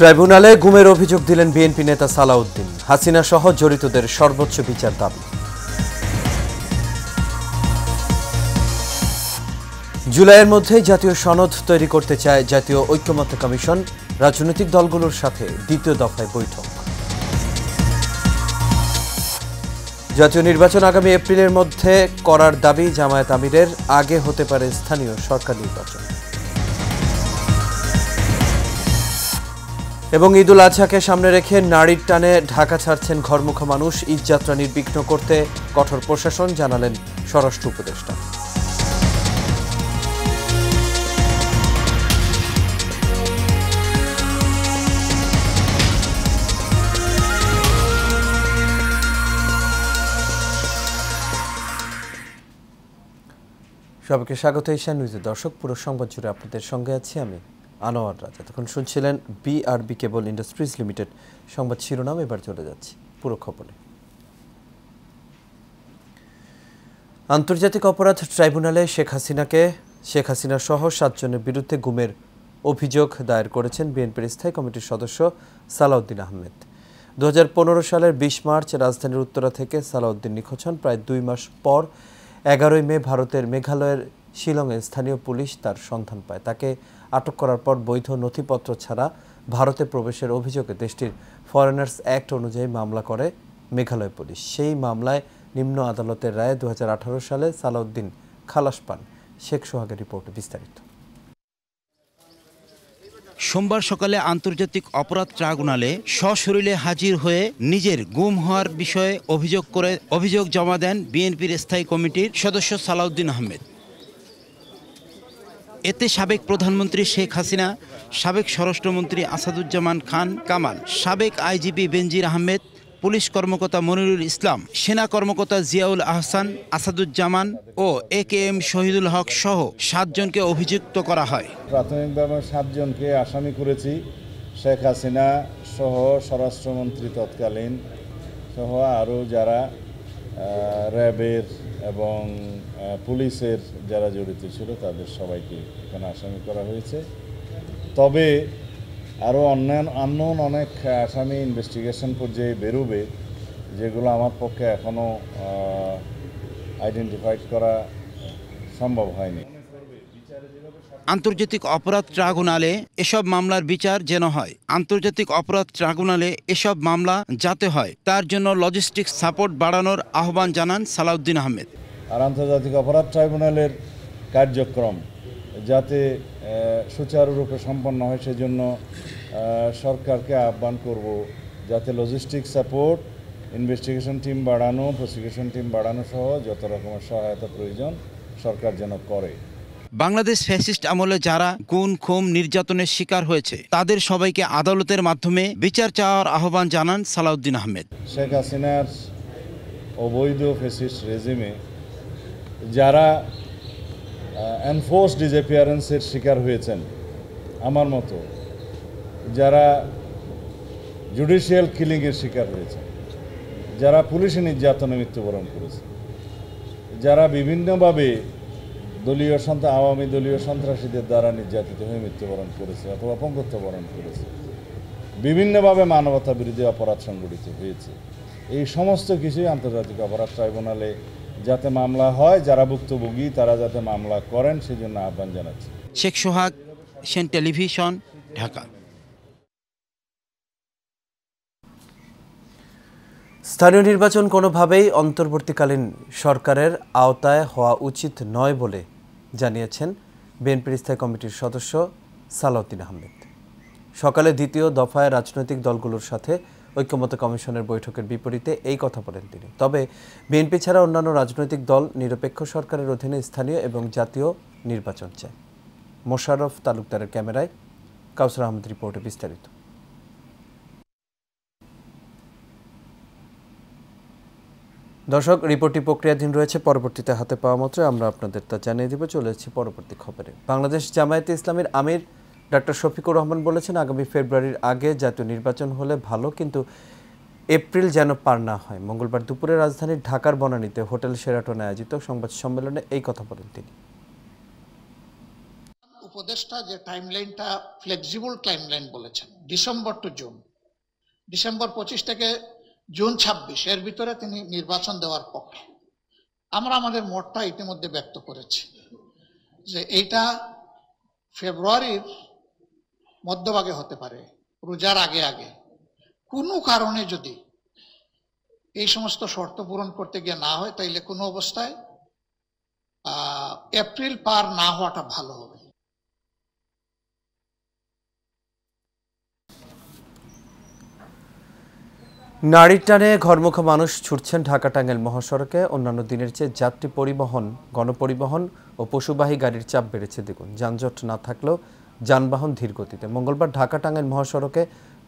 ট্রাইব্যুনালে গুমের অভিযোগ দিলেন বিএনপি নেতা সালাউদ্দিন। হাসিনা সহ জড়িতদের সর্বোচ্চ বিচার দাবি। জুলাইয়ের মধ্যে জাতীয় সনদ তৈরি করতে চায় জাতীয় ঐক্যমত্য কমিশন। রাজনৈতিক দলগুলোর সাথে দ্বিতীয় দফায় বৈঠক। জাতীয় নির্বাচন আগামী এপ্রিলের মধ্যে করার দাবি জামায়াত আমিরের। আগে হতে পারে স্থানীয় সরকার নির্বাচন। এবং ঈদুল আজহাকে সামনে রেখে নারীর টানে ঢাকা ছাড়ছেন ঘরমুখো মানুষ। ঈদযাত্রা নির্বিঘ্ন করতে কঠোর প্রশাসন, জানালেন স্বরাষ্ট্র উপদেষ্টা। সবাইকে স্বাগত এশিয়া নিউজের দর্শক। পুরো সংবাদ জুড়ে আপনাদের সঙ্গে আছি আমি আনোয়ার রাজা। তখন শুনছিলেন বিআরবি কেবল ইন্ডাস্ট্রিজ লিমিটেড সংবাদ শিরোনাম। এবার চলে যাচ্ছি পুরো খবরে। আন্তর্জাতিক অপরাধ ট্রাইব্যুনালে শেখ হাসিনা সহ 7 জনের বিরুদ্ধে গুমের অভিযোগ দায়ের করেছেন বিএনপির স্থায়ী কমিটির সদস্য সালাউদ্দিন আহমেদ। 2015 সালের 20 মার্চ রাজধানীর উত্তরা থেকে সালাউদ্দিন নিখোঁজ হন। প্রায় 2 মাস পর 11 মে ভারতের মেঘালয়ের শিলংয়ে স্থানীয় পুলিশ তার সন্ধান পায়। তাকে আটক করার পর বৈধ নথিপত্র ছাড়া ভারতে প্রবেশের অভিযোগে দেশটির ফরেনার্স অ্যাক্ট অনুযায়ী মামলা করে মেঘালয় পুলিশ। সেই মামলায় নিম্ন আদালতের রায়ে 2018 সালে সালাউদ্দিন খালাস পান। শেখ সোহাগের রিপোর্টে বিস্তারিত। সোমবার সকালে আন্তর্জাতিক অপরাধ ট্রাইব্যুনালে সশরীরে হাজির হয়ে নিজের গুম হওয়ার বিষয়ে অভিযোগ জমা দেন বিএনপির স্থায়ী কমিটির সদস্য সালাউদ্দিন আহমেদ। এতে সাবেক প্রধানমন্ত্রী শেখ হাসিনা, সাবেক স্বরাষ্ট্রমন্ত্রী আসাদুজ্জামান খান কামাল, সাবেক আইজিপি বেনজির আহমেদ, পুলিশ কর্মকর্তা মনিরুল ইসলাম, সেনা কর্মকর্তা জিয়াউল আহসান, আসাদুজ্জামান ও AKM শহীদুল হক সহ 7 জনকে অভিযুক্ত করা হয়। প্রাথমিকভাবে 7 জনকে আসামি করেছি। শেখ হাসিনা সহ স্বরাষ্ট্রমন্ত্রী তৎকালীন সহ আরও যারা র্যাবের এবং পুলিশের যারা জড়িত ছিল তাদের সবাইকে এখানে আসামি করা হয়েছে। তবে আরও অন্যান্য অনেক আসামি ইনভেস্টিগেশন পর্যায়ে বেরোবে, যেগুলো আমার পক্ষে এখনও আইডেন্টিফাইড করা সম্ভব হয়নি। আন্তর্জাতিক অপরাধ ট্রাইব্যুনালে এসব মামলার বিচার যেন হয়। আন্তর্জাতিক অপরাধ ট্রাইব্যুনালে এসব মামলা যাতে হয় তার জন্য লজিস্টিক্স সাপোর্ট বাড়ানোর আহ্বান জানান সালাউদ্দিন আহমেদ। আর আন্তর্জাতিক অপরাধ ট্রাইব্যুনালের কার্যক্রম যাতে সুচারুরূপে সম্পন্ন হয় সেজন্য সরকারকে আহ্বান করব যাতে লজিস্টিক সাপোর্ট, ইনভেস্টিগেশন টিম বাড়ানো, প্রসিকিউশন টিম বাড়ানো সহ যত রকমের সহায়তা প্রয়োজন সরকার যেন করে। বাংলাদেশ ফ্যাসিস্ট আমলে যারা গুম, খুন, নির্যাতনের শিকার হয়েছে তাদের সবাইকে আদালতের মাধ্যমে বিচার চাওয়ার আহ্বান জানান সালাউদ্দিন আহমেদ। শেখ হাসিনার অবৈধ ফ্যাসিস্ট রেজিমে যারা এনফোর্স ডিসঅ্যাপিয়ারেন্সের শিকার হয়েছেন, আমার মতো যারা জুডিশিয়াল কিলিংয়ের শিকার হয়েছে, যারা পুলিশি নির্যাতনে মৃত্যুবরণ করেছে, যারা বিভিন্নভাবে আওয়ামী দলীয় সন্ত্রাসীদের দ্বারা নির্যাতিত হয়ে মৃত্যুবরণ করেছে অথবা অপঙ্গত্ব বরণ করেছে, বিভিন্নভাবে মানবতা বিরোধী অপরাধ সংঘটিত হয়েছে, এই সমস্ত কিছুই আন্তর্জাতিক অপরাধ ট্রাইব্যুনালে যাতে মামলা হয়, যারা ভুক্তভোগী তারা যাতে মামলা করেন সেজন্য আহ্বান জানাচ্ছি। শেখ সোহাগ, সেন টেলিভিশন, ঢাকা। স্থানীয় নির্বাচন কোনোভাবেই অন্তর্বর্তীকালীন সরকারের আওতায় হওয়া উচিত নয় বলে জানিয়েছেন বিএনপির স্থায়ী কমিটির সদস্য সালাউদ্দিন আহমেদ। সকালে দ্বিতীয় দফায় রাজনৈতিক দলগুলোর সাথে ঐক্যমত্য কমিশনের বৈঠকের বিপরীতে এই কথা বলেন তিনি। তবে বিএনপি ছাড়া অন্যান্য রাজনৈতিক দল নিরপেক্ষ সরকারের অধীনে স্থানীয় এবং জাতীয় নির্বাচন চায়। মোশাররফ তালুকদারের ক্যামেরায় কাউসার আহমেদ রিপোর্টে বিস্তারিত। দর্শক, রিপোর্টটি প্রক্রিয়াধীন রয়েছে, পরবর্তীতে হাতে পাওয়া মাত্র আমরা আপনাদের তা জানিয়ে দেব। চলে যাচ্ছি পরবর্তী খবরে। বাংলাদেশ জামায়াতে ইসলামীর আমির ডক্টর শফিকুর রহমান বলেছেন, আগামী ফেব্রুয়ারির আগে জাতীয় নির্বাচন হলে ভালো, কিন্তু এপ্রিল যেন পার না হয়। মঙ্গলবার দুপুরে রাজধানীর ঢাকার বনানীতে হোটেল শেরাটনে আয়োজিত সংবাদ সম্মেলনে এই কথা বলেন তিনি। উপদেষ্টা যে টাইমলাইনটা ফ্লেক্সিবল টাইমলাইন বলেছেন, ডিসেম্বর টু জুন, ডিসেম্বর 25 থেকে জুন 26 এর ভিতরে তিনি নির্বাচন দেওয়ার পক্ষে। আমরা আমাদের মতটা ইতিমধ্যে ব্যক্ত করেছি যে এইটা ফেব্রুয়ারির মধ্যভাগে হতে পারে, রোজার আগে আগে। কোনো কারণে যদি এই সমস্ত শর্ত পূরণ করতে গিয়ে না হয়, তাইলে কোনো অবস্থায় এপ্রিল পার না হওয়াটা ভালো হবে। নারীর টানে ঘরমুখো মানুষ ছুটছেন ঢাকা টাঙ্গাইল মহাসড়কে। অন্যান্য দিনের চেয়ে যাত্রী পরিবহন, গণপরিবহন ও পশুবাহী গাড়ির চাপ বেড়েছে দ্বিগুণ। যানজট না থাকলেও যানবাহন ধীর গতিতে। মঙ্গলবার ঢাকা টাঙ্গাইল মহাসড়কে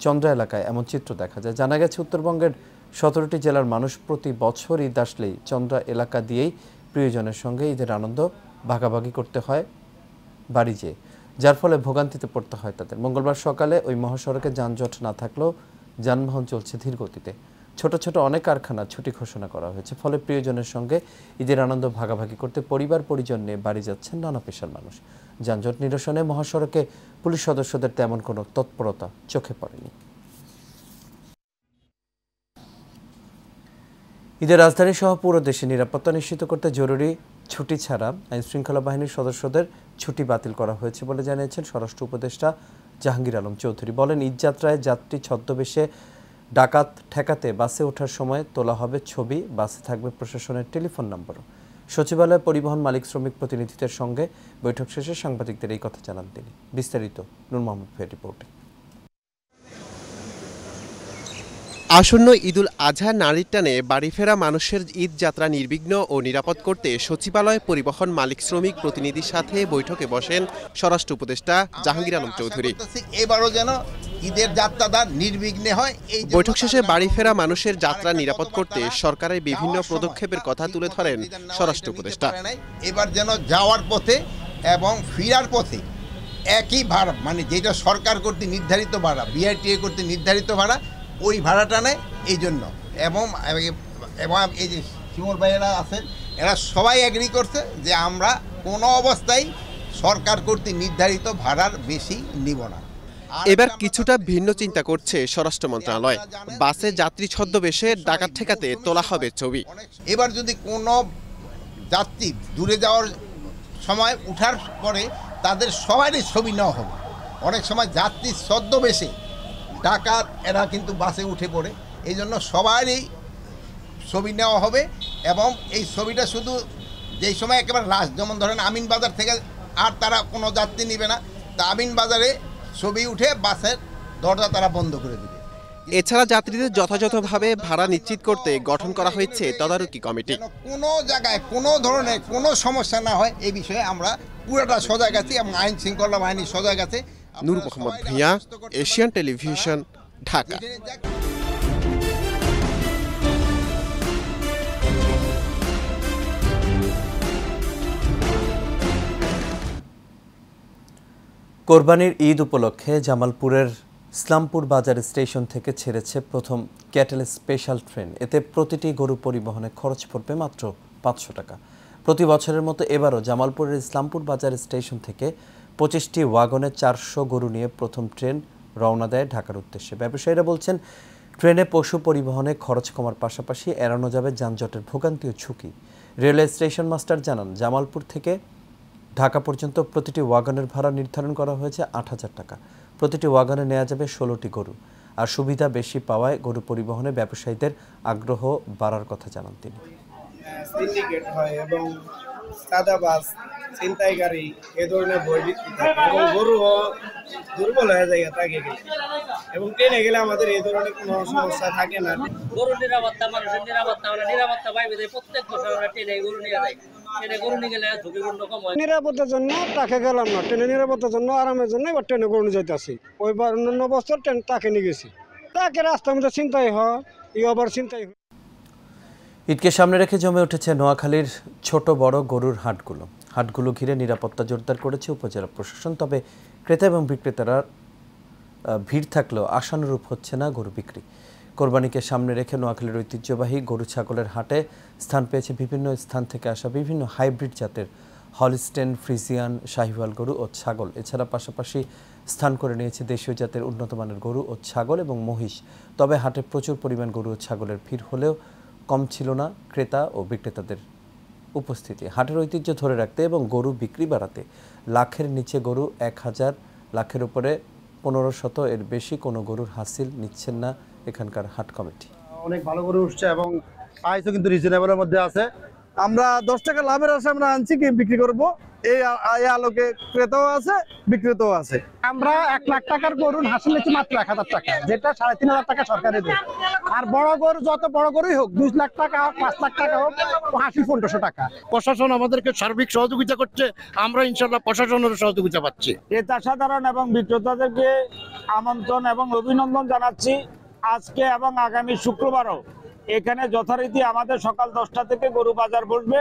চন্দ্রা এলাকায় এমন চিত্র দেখা যায়। জানা গেছে উত্তরবঙ্গের 17টি জেলার মানুষ প্রতি বছর ঈদ আসলেই চন্দ্রা এলাকা দিয়েই প্রিয়জনের সঙ্গে ঈদের আনন্দ ভাগাভাগি করতে হয় বাড়ি যেয়ে, যার ফলে ভোগান্তিতে পড়তে হয় তাদের। মঙ্গলবার সকালে ওই মহাসড়কে যানজট না থাকলেও যানবাহন চলছে ধীর গতিতে। ছোট ছোট অনেক কারখানা ছুটি ঘোষণা করা হয়েছে, ফলে প্রিয়জনের সঙ্গে ঈদের আনন্দ ভাগাভাগি করতে পরিবার পরিজন নিয়ে বাড়ি যাচ্ছেন নানা পেশার মানুষ। যানজট নিরসনে মহাসড়কে পুলিশ সদস্যদের তেমন কোনো তৎপরতা চোখে পড়েনি। ঈদের রাজধানী সহ পুরো দেশে নিরাপত্তা নিশ্চিত করতে জরুরি ছুটি ছাড়া আইনশৃঙ্খলা বাহিনীর সদস্যদের ছুটি বাতিল করা হয়েছে বলে জানিয়েছেন স্বরাষ্ট্র উপদেষ্টা জাহাঙ্গীর আলম চৌধুরী। বলেন, ঈদযাত্রায় যাত্রী ছদ্মবেশে ডাকাত ঠেকাতে বাসে ওঠার সময় তোলা হবে ছবি, বাসে থাকবে প্রশাসনের টেলিফোন নম্বরও। সচিবালয়ে পরিবহন মালিক শ্রমিক প্রতিনিধিদের সঙ্গে বৈঠক শেষে সাংবাদিকদের এই কথা জানান তিনি। বিস্তারিত নূর মোহাম্মদ ফের রিপোর্টে। আসন্ন ঈদুল আজহা নারীর টানে বাড়ি ফেরা মানুষের ঈদ যাত্রা নির্বিঘ্ন ও নিরাপদ করতে সচিবালয় পরিবহন মালিক শ্রমিক প্রতিনিধির সাথে বৈঠকে বসেন স্বরাষ্ট্র উপদেষ্টা জাহাঙ্গীর আলম চৌধুরী। এবারও যেন ঈদের যাত্রাটা নির্বিঘ্নে হয়। এই বৈঠক শেষে বাড়ি ফেরা মানুষের যাত্রা নিরাপদ করতে সরকারের বিভিন্ন পদক্ষেপের কথা তুলে ধরেন স্বরাষ্ট্র উপদেষ্টা। এবার যেন যাওয়ার পথে এবং ফিরার পথে একই ভাড়া, মানে যেটা সরকার কর্তৃক নির্ধারিত ভাড়া, বিআরটিএ কর্তৃক নির্ধারিত ভাড়া, ওই ভাড়াটা নেয়। এই জন্য এবং এই যে শিমুল ভাইয়েরা আছেন, এরা সবাই এগ্রি করছে যে আমরা কোনো অবস্থায় সরকার কর্তৃক নির্ধারিত ভাড়ার বেশি নিব না। এবার কিছুটা ভিন্ন চিন্তা করছে স্বরাষ্ট্র মন্ত্রণালয়। বাসে যাত্রী ছদ্মবেশে ডাকাত ঠেকাতে তোলা হবে ছবি। এবার যদি কোনো যাত্রী দূরে যাওয়ার সময় উঠার পরে তাদের সবারই ছবি নেওয়া হবে। অনেক সময় যাত্রী ছদ্মবেশে ডাকাত এরা কিন্তু বাসে উঠে পড়ে, এই জন্য সবারই ছবি নেওয়া হবে। এবং এই ছবিটা শুধু যেই সময় একেবারে লাস্ট, যেমন ধরেন আমিন বাজার থেকে আর তারা কোনো যাত্রী নেবে না, তা আমিন বাজারে ছবি উঠে বাসের দরজা তারা বন্ধ করে দেবে। এছাড়া যাত্রীদের যথাযথভাবে ভাড়া নিশ্চিত করতে গঠন করা হয়েছে তদারকি কমিটি। কোনো জায়গায় কোনো ধরনের কোনো সমস্যা না হয় এই বিষয়ে আমরা পুরোটা সজাগ আছি এবং আইন শৃঙ্খলা বাহিনী সজাগ আছে। নূর মোহাম্মদ ভূঁইয়া, এশিয়ান টেলিভিশন, ঢাকা। কোরবানির ঈদ উপলক্ষে জামালপুরের ইসলামপুর বাজার স্টেশন থেকে ছেড়েছে প্রথম ক্যাটেল স্পেশাল ট্রেন। এতে প্রতিটি গরু পরিবহনে খরচ পড়বে মাত্র 500 টাকা। প্রতি বছরের মতো এবারও জামালপুরের ইসলামপুর বাজার স্টেশন থেকে 25টি ওয়াগনে 400 গরু নিয়ে প্রথম ট্রেন রওনা দেয় ঢাকার উদ্দেশ্যে। ব্যবসায়ীরা বলছেন, ট্রেনে পশু পরিবহনে খরচ কমার পাশাপাশি এড়ানো যাবে যানজটের ভোগান্তি ও ঝুঁকি। রেলওয়ে স্টেশন মাস্টার জানান, জামালপুর থেকে ঢাকা পর্যন্ত প্রতিটি ওয়াগনের ভাড়া নির্ধারণ করা হয়েছে 8000 টাকা। প্রতিটি ওয়াগনে নেওয়া যাবে 16টি গরু। আর সুবিধা বেশি পাওয়ায় গরু পরিবহনে ব্যবসায়ীদের আগ্রহ বাড়ার কথা জানান তিনি। সিন্ডিকেট হয় এবং সাদা বাস, ছিনতাই গাড়ি এই ধরনের বই বিক্রি থাকে এবং গরুও দুর্বল হয়ে যায় তাকে গেলে, এবং ট্রেনে গেলে আমাদের এই ধরনের কোনো সমস্যা থাকে না। গরুর নিরাপত্তা, মানুষের নিরাপত্তা, আমরা নিরাপত্তা পাইবে প্রত্যেক বছর আমরা ট্রেনে গরু নিয়ে যাই। ট্রেনে গরু নিয়ে গেলে ঝুঁকিপূর্ণ কম হয়। নিরাপত্তার জন্য তাকে গেলাম না, ট্রেনে নিরাপত্তার জন্য আরামের জন্য এবার ট্রেনে গরু নিয়ে যাইতেছি। ওইবার অন্য বছর ট্রেন তাকে নিয়ে গেছি, তাকে রাস্তার মধ্যে চিন্তাই হয়, এই আবার চিন্তাই হয়। ঈদকে সামনে রেখে জমে উঠেছে নোয়াখালীর ছোট বড় গরুর হাটগুলো ঘিরে নিরাপত্তা জোরদার করেছে উপজেলা প্রশাসন। তবে ক্রেতা এবং বিক্রেতারা ভিড় থাকলেও আশানুরূপ হচ্ছে না গরু বিক্রি। কোরবানিকে সামনে রেখে নোয়াখালীর ঐতিহ্যবাহী গরু ছাগলের হাটে স্থান পেয়েছে বিভিন্ন স্থান থেকে আসা বিভিন্ন হাইব্রিড জাতের হলিস্টেন, ফ্রিজিয়ান, শাহিওয়াল গরু ও ছাগল। এছাড়া পাশাপাশি স্থান করে নিয়েছে দেশীয় জাতের উন্নত মানের গরু ও ছাগল এবং মহিষ। তবে হাটে প্রচুর পরিমাণ গরু ও ছাগলের ভিড় হলেও কম ছিল না ক্রেতা ও বিক্রেতাদের উপস্থিতি। হাটের ঐতিহ্য ধরে রাখতে এবং গরু বিক্রি বাড়াতে লাখের নিচে গরু 1000, লাখের উপরে 1500 এর বেশি কোনো গরুর হাসিল নিচ্ছেন না এখানকার হাট কমিটি। অনেক ভালো গরু উঠছে এবং প্রাইসও কিন্তু রিজনেবলের মধ্যে আছে। আমরা 10 টাকা লাভের আশা আমরা আনছি কি বিক্রি করব, এই আলোকে ক্রেতাও আছে বিক্রেতাও আছে। আমরা 1 লাখ টাকার গরু হাসিল নিচ্ছি মাত্র 1000 টাকা, যেটা 3500 টাকা সরকারের দেয়। আর বড় গরু যত বড় গরুই হোক 2 লাখ টাকা হোক 5 লাখ টাকা হোক হাসিল 1500 টাকা। প্রশাসন আমাদেরকে সার্বিক সহযোগিতা করছে, আমরা ইনশাআল্লাহ প্রশাসনের সহযোগিতা পাচ্ছি। ক্রেতা সাধারণ এবং বিক্রেতাদেরকে আমন্ত্রণ এবং অভিনন্দন জানাচ্ছি। আজকে এবং আগামী শুক্রবারও এখানে যথারীতি আমাদের সকাল 10টা থেকে গরু বাজার বসবে।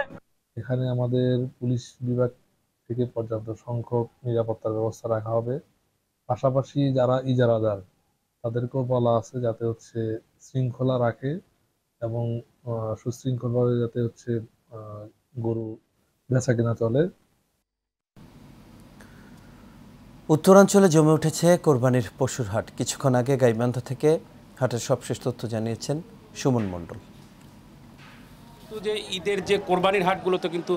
এখানে আমাদের পুলিশ বিভাগ থেকে পর্যাপ্ত সংখ্যক নিরাপত্তার ব্যবস্থা রাখা হবে। পাশাপাশি যারা ইজারাদার তাদেরকেও বলা আছে যাতে শৃঙ্খলা রাখে এবং সুশৃঙ্খলভাবে যাতে গরু বেচা কেনা চলে। উত্তরাঞ্চলে জমে উঠেছে কোরবানির পশুর হাট। কিছুক্ষণ আগে গাইবান্ধা থেকে হাটের সবশেষ তথ্য জানিয়েছেন সুমন মণ্ডল। যে ঈদের যে কোরবানির হাটগুলোতে কিন্তু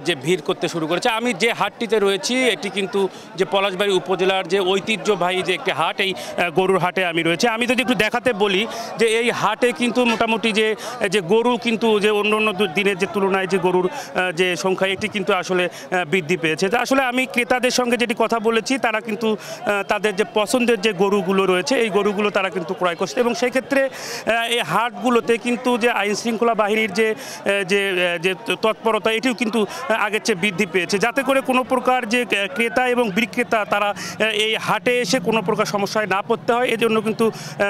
যে ভিড় করতে শুরু করেছে। আমি যে হাটটিতে রয়েছি এটি কিন্তু যে পলাশবাড়ী উপজেলার যে ঐতিহ্যবাহী যে একটি হাট, এই গরুর হাটে আমি রয়েছে। আমি যদি একটু দেখাতে বলি যে এই হাটে কিন্তু মোটামুটি যে গরু কিন্তু যে অন্য দিনের যে তুলনায় যে গরুর যে সংখ্যা এটি কিন্তু আসলে বৃদ্ধি পেয়েছে। তো আসলে আমি ক্রেতাদের সঙ্গে যেটি কথা বলেছি তারা কিন্তু তাদের যে পছন্দের যে গরুগুলো রয়েছে এই গরুগুলো তারা কিন্তু ক্রয় করছে এবং সেই ক্ষেত্রে এই হাটগুলোতে কিন্তু যে আইন শৃঙ্খলা বাহিনীর যে তৎপরতা এটিও কিন্তু আগের চেয়ে বৃদ্ধি পেয়েছে, যাতে করে কোনো প্রকার যে ক্রেতা এবং বিক্রেতা তারা এই হাটে এসে কোনো প্রকার সমস্যায় না পড়তে হয়। এজন্য কিন্তু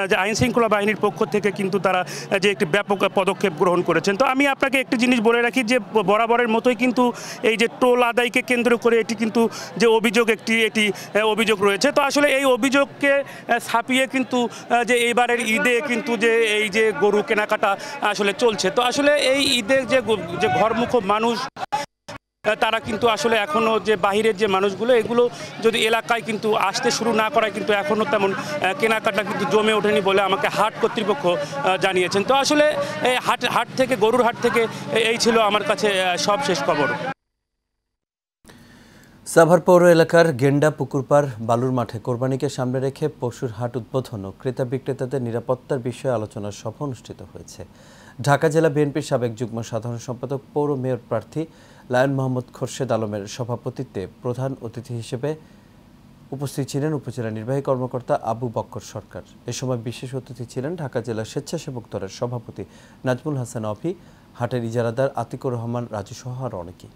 যে আইন শৃঙ্খলা বাহিনীর পক্ষ থেকে কিন্তু তারা যে একটি ব্যাপক পদক্ষেপ গ্রহণ করেছেন। তো আমি আপনাকে একটি জিনিস বলে রাখি যে বরাবরের মতোই কিন্তু এই যে টোল আদায়কে কেন্দ্র করে এটি কিন্তু যে এটি অভিযোগ রয়েছে। তো আসলে এই অভিযোগকে ছাপিয়ে কিন্তু যে এইবারের ঈদে কিন্তু যে এই যে গরু কেনাকাটা আসলে চলছে। তো আসলে এই ঈদের যে ঘরমুখ মানুষ তারা কিন্তু আসলে এখনও যে বাহিরের যে মানুষগুলো এগুলো যদি এলাকায় কিন্তু আসতে শুরু না করায় কিন্তু এখনও তেমন কেনাকাটা কিন্তু জমে ওঠেনি বলে আমাকে হাট কর্তৃপক্ষ জানিয়েছেন। তো আসলে এই হাট থেকে গরুর হাট থেকে এই ছিল আমার কাছে সব শেষ খবর। সাভার পৌর এলাকার গেন্ডা পুকুরপাড় বালুর মাঠে কোরবানিকে সামনে রেখে পশুর হাট উদ্বোধন ও ক্রেতা বিক্রেতাদের নিরাপত্তার বিষয়ে আলোচনার সভা অনুষ্ঠিত হয়েছে। ঢাকা জেলা বিএনপির সাবেক যুগ্ম সাধারণ সম্পাদক পৌর মেয়র প্রার্থী লায়ন মোহাম্মদ খোরশেদ আলমের সভাপতিত্বে প্রধান অতিথি হিসেবে উপস্থিত ছিলেন উপজেলা নির্বাহী কর্মকর্তা আবু বক্কর সরকার। এ সময় বিশেষ অতিথি ছিলেন ঢাকা জেলা স্বেচ্ছাসেবক দলের সভাপতি নাজমুল হাসান অফি, হাটের ইজারাদার আতিকুর রহমান রাজু সহ আরও অনেকে।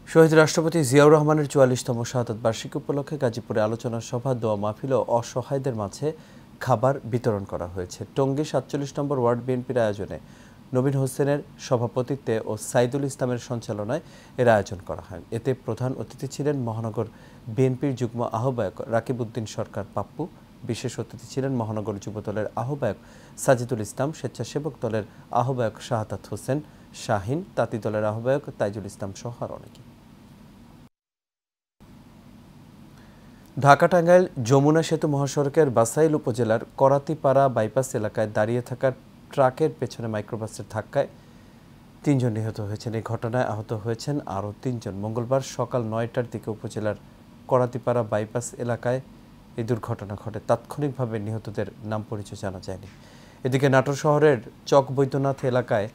শহীদ রাষ্ট্রপতি জিয়াউর রহমানের 44তম শাহাদাত বার্ষিকী উপলক্ষে গাজীপুরে আলোচনা সভা, দোয়া মাহফিল ও অসহায়দের মাঝে খাবার বিতরণ করা হয়েছে। টঙ্গী 47 নম্বর ওয়ার্ড বিএনপির আয়োজনে নবীন হোসেনের সভাপতিত্বে ও সাইদুল ইসলামের সঞ্চালনায় এর আয়োজন করা হয়। এতে প্রধান অতিথি ছিলেন মহানগর বিএনপির যুগ্ম আহ্বায়ক রাকিব উদ্দিন সরকার পাপ্পু। বিশেষ অতিথি ছিলেন মহানগর যুবদলের আহ্বায়ক সাজিদুল ইসলাম, স্বেচ্ছাসেবক দলের আহ্বায়ক শাহাদাত হোসেন শাহিন, তাঁতি দলের আহ্বায়ক তাইজুল ইসলাম সহ আর অনেকে। ঢাকা টাঙ্গাইল যমুনা সেতু মহাসড়কের বাসাইল উপজেলার করাতিপাড়া বাইপাস এলাকায় দাঁড়িয়ে থাকা ট্রাকের পেছনে মাইক্রোবাসের ধাক্কায় 3 জন নিহত হয়েছেন। এই ঘটনায় আহত হয়েছেন আরও 3 জন। মঙ্গলবার সকাল 9টার দিকে উপজেলার করাতিপাড়া বাইপাস এলাকায় এই দুর্ঘটনা ঘটে। তাৎক্ষণিকভাবে নিহতদের নাম পরিচয় জানা যায়নি। এদিকে নাটোর শহরের চক বৈদ্যনাথ এলাকায়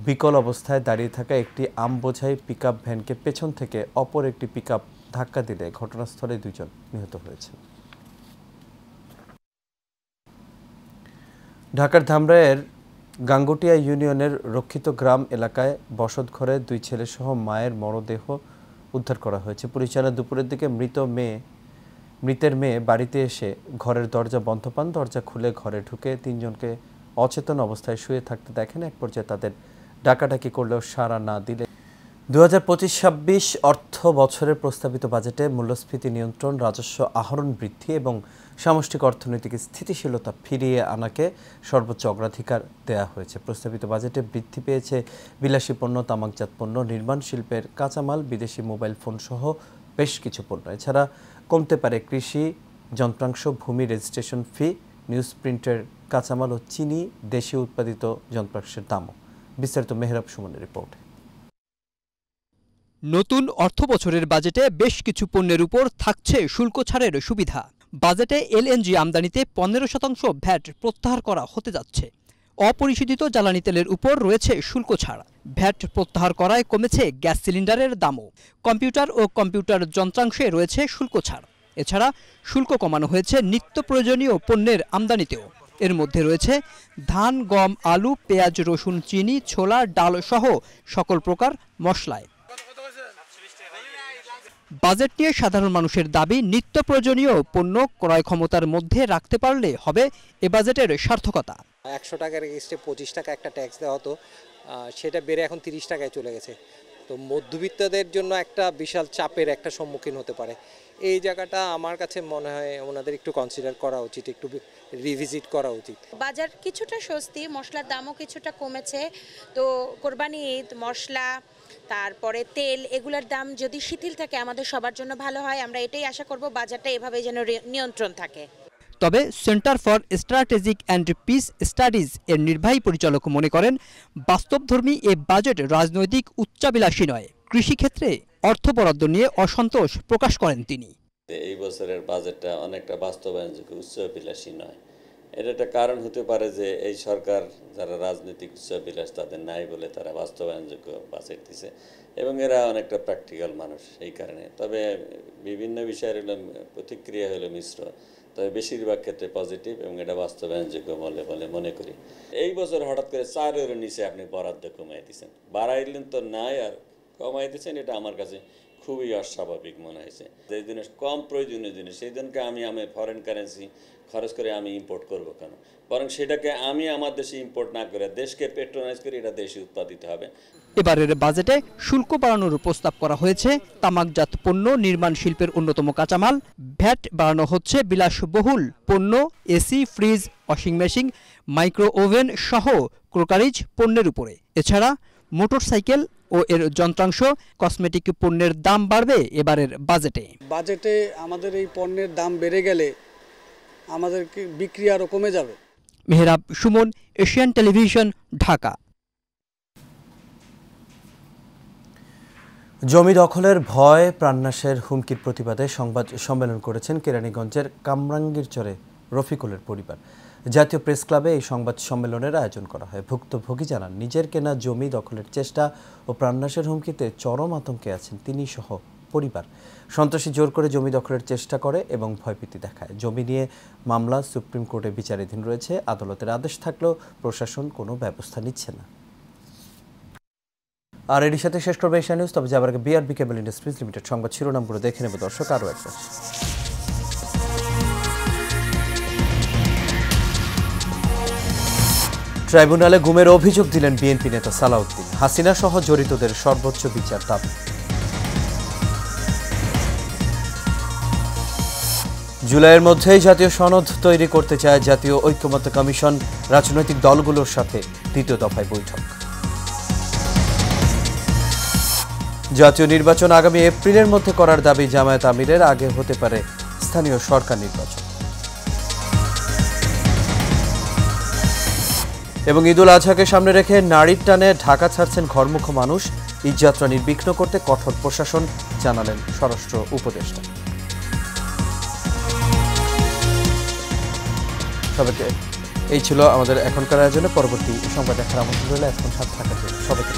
বিকল অবস্থায় দাঁড়িয়ে থাকা একটি আম বোঝাই পিকআপ ভ্যানকে পেছন থেকে অপর একটি পিকআপ ধাক্কা দিলে ঘটনাস্থলে 2 জন নিহত হয়েছেন। ঢাকার ধামরাইয়ের গাঙ্গুটিয়া ইউনিয়নের রক্ষিত গ্রাম এলাকায় বসতঘরে 2 ছেলেসহ মায়ের মরদেহ উদ্ধার করা হয়েছে। পুলিশ জানায় দুপুরের দিকে মৃতের মেয়ে বাড়িতে এসে ঘরের দরজা বন্ধ পান। দরজা খুলে ঘরে ঢুকে 3 জনকে অচেতন অবস্থায় শুয়ে থাকতে দেখেন। এক পর্যায়ে তাদের ডাকাডাকি করলেও সাড়া না দিলে 2025-26 অর্থ বছরের প্রস্তাবিত বাজেটে মূল্যস্ফীতি নিয়ন্ত্রণ, রাজস্ব আহরণ বৃদ্ধি এবং সামষ্টিক অর্থনৈতিক স্থিতিশীলতা ফিরিয়ে আনাকে সর্বোচ্চ অগ্রাধিকার দেওয়া হয়েছে। প্রস্তাবিত বাজেটে বৃদ্ধি পেয়েছে বিলাসী পণ্য, তামাকজাত পণ্য, নির্মাণ শিল্পের কাঁচামাল, বিদেশি মোবাইল ফোন সহ বেশ কিছু পণ্য। এছাড়া কমতে পারে কৃষি যন্ত্রাংশ, ভূমি রেজিস্ট্রেশন ফি, নিউজ প্রিন্টের কাঁচামাল ও চিনি, দেশীয় উৎপাদিত যন্ত্রাংশের দামও। বিস্তারিত মেহরাব সুমনের রিপোর্ট। নতুন অর্থবছরের বাজেটে বেশ কিছু পণ্যের উপর থাকছে শুল্ক ছাড়ের সুবিধা। বাজেটে এলএনজি আমদানিতে 15% ভ্যাট প্রত্যাহার করা হতে যাচ্ছে। অপরিশোধিত জ্বালানি তেলের উপর রয়েছে শুল্ক ছাড়। ভ্যাট প্রত্যাহার করায় কমেছে গ্যাস সিলিন্ডারের দামও। কম্পিউটার ও কম্পিউটার যন্ত্রাংশে রয়েছে শুল্ক ছাড়। এছাড়া শুল্ক কমানো হয়েছে নিত্য প্রয়োজনীয় পণ্যের আমদানিতেও। এর মধ্যে রয়েছে ধান, গম, আলু, পেঁয়াজ, রসুন, চিনি, ছোলা, ডাল সহ সকল প্রকার মশলায়। বাজেট নিয়ে সাধারণ মানুষের দাবি, নিত্য প্রয়োজনীয় পণ্য ক্রয় ক্ষমতার মধ্যে রাখতে পারলে হবে এ বাজেটের সার্থকতা। 100 টাকার এগেইনস্টে 25 টাকা একটা ট্যাক্স দেওয়া হতো, সেটা বেড়ে এখন 30 টাকায় চলে গেছে। তো মধ্যবিত্তদের জন্য একটা বিশাল চাপের একটা সম্মুখীন হতে পারে। এই জায়গাটা আমার কাছে মনে হয় ওনাদের একটু কনসিডার করা উচিত, একটু রিভিজিট করা উচিত। বাজার কিছুটা স্বস্তি, মশলার দামও কিছুটা কমেছে। তো কোরবানি ঈদ, মশলা, তারপরে তেল, এগুলোর দাম যদি শিথিল থাকে আমাদের সবার জন্য ভালো হয়। আমরা এটাই আশা করব বাজারটা এভাবে যেন নিয়ন্ত্রণ থাকে। তবে centre for strategic and piece studies এর নির্বাহী পরিচালক মনে করেন, বাস্তবধর্মী এ বাজেট রাজনৈতিক উচ্চাভিলাষী নয়। কৃষিক্ষেত্রে অর্থ বরাদ্দ নিয়ে অসন্তোষ প্রকাশ করেন তিনি। এই বছরের বাজেটটা অনেকটা বাস্তবায়নযোগ্য, উচ্চাভিলাষী নয়। এটা একটা কারণ হতে পারে যে এই সরকার যারা রাজনৈতিক উচ্চাভিলাষ তাদের নাই বলে তারা বাস্তবায়নযোগ্য বাজেট দিছে এবং এরা অনেকটা প্র্যাকটিক্যাল মানুষ এই কারণে। তবে বিভিন্ন বিষয়ের হলো প্রতিক্রিয়া হলো মিশ্র, তবে বেশিরভাগ ক্ষেত্রে পজিটিভ এবং এটা বাস্তবায়নযোগ্য বলে মনে করি। এই বছর হঠাৎ করে 4-এর নিচে আপনি বরাদ্দ কমাই দিচ্ছেন, বাড়াইলেন তো নাই আর কমাই দিচ্ছেন, এটা আমার কাছে খুবই অস্বাভাবিক মনে হয়েছে। যে জিনিস কম প্রয়োজনীয় জিনিস সেই জন্যকে আমি ফরেন কারেন্সি খরচ করে আমি ইম্পোর্ট করব কেন, বরং সেটাকে আমি আমার দেশে ইম্পোর্ট না করে দেশকে পেট্রোনাইজ করে এটা দেশে উৎপাদিত হবে। এবারের বাজেটে শুল্ক বাড়ানোর প্রস্তাব করা হয়েছে তামাকজাত পণ্য, নির্মাণ শিল্পের অন্যতম কাঁচামাল। ভ্যাট বাড়ানো হচ্ছে বিলাসবহুল পণ্য, AC, fridge, washing machine, micro oven সহ ক্রোকারিজ পণ্যের উপরে। এছাড়া মোটরসাইকেল ও এর যন্ত্রাংশ, কসমেটিক পণ্যের দাম বাড়বে এবারের বাজেটে। আমাদের এই পণ্যের দাম বেড়ে গেলে আমাদের বিক্রি আরও কমে যাবে। Mehrab Suman, Asian television, Dhaka. জমি দখলের ভয়, প্রাণনাশের হুমকির প্রতিবাদে সংবাদ সম্মেলন করেছেন কেরানীগঞ্জের কামরাঙ্গীরচরে রফিকুলের পরিবার। জাতীয় প্রেস ক্লাবে এই সংবাদ সম্মেলনের আয়োজন করা হয়। ভুক্তভোগী জানান, নিজের কেনা জমি দখলের চেষ্টা ও প্রাণনাশের হুমকিতে চরম আতঙ্কে আছেন তিনি সহ পরিবার। সন্ত্রাসী জোর করে জমি দখলের চেষ্টা করে এবং ভয়ভীতি দেখায়। জমি নিয়ে মামলা সুপ্রিম কোর্টে বিচারাধীন রয়েছে। আদালতের আদেশ থাকলেও প্রশাসন কোনো ব্যবস্থা নিচ্ছে না। আর এর সাথে শেষ করবে এশিয়া নিউজ। তবে যাবার আগে বিআরবি কেবল ইন্ডাস্ট্রিজ লিমিটেড সংবাদ শিরোনামগুলো দেখে নেব দর্শক আরও একবার। ট্রাইব্যুনালে গুমের অভিযোগ দিলেন বিএনপি নেতা সালাউদ্দিন। হাসিনা সহ জড়িতদের সর্বোচ্চ বিচার দাবি। জুলাইয়ের মধ্যেই জাতীয় সনদ তৈরি করতে চায় জাতীয় ঐক্যমত্য কমিশন। রাজনৈতিক দলগুলোর সাথে দ্বিতীয় দফায় বৈঠক। জাতীয় নির্বাচন আগামী এপ্রিলের মধ্যে করার দাবি জামায়াত আমিরের। আগে হতে পারে স্থানীয় সরকার নির্বাচন। এবং ঈদুল আজহাকে সামনে রেখে নারীর টানে ঢাকা ছাড়ছেন ঘরমুখ মানুষ। ঈদযাত্রা নির্বিঘ্ন করতে কঠোর প্রশাসন, জানালেন স্বরাষ্ট্র উপদেষ্টা। সবাইকে এই ছিল আমাদের এখনকার আয়োজনে। পরবর্তী সংবাদ দেখার আমন্ত্রণ রইল। এখন সাথে থাকার জন্য সবাইকে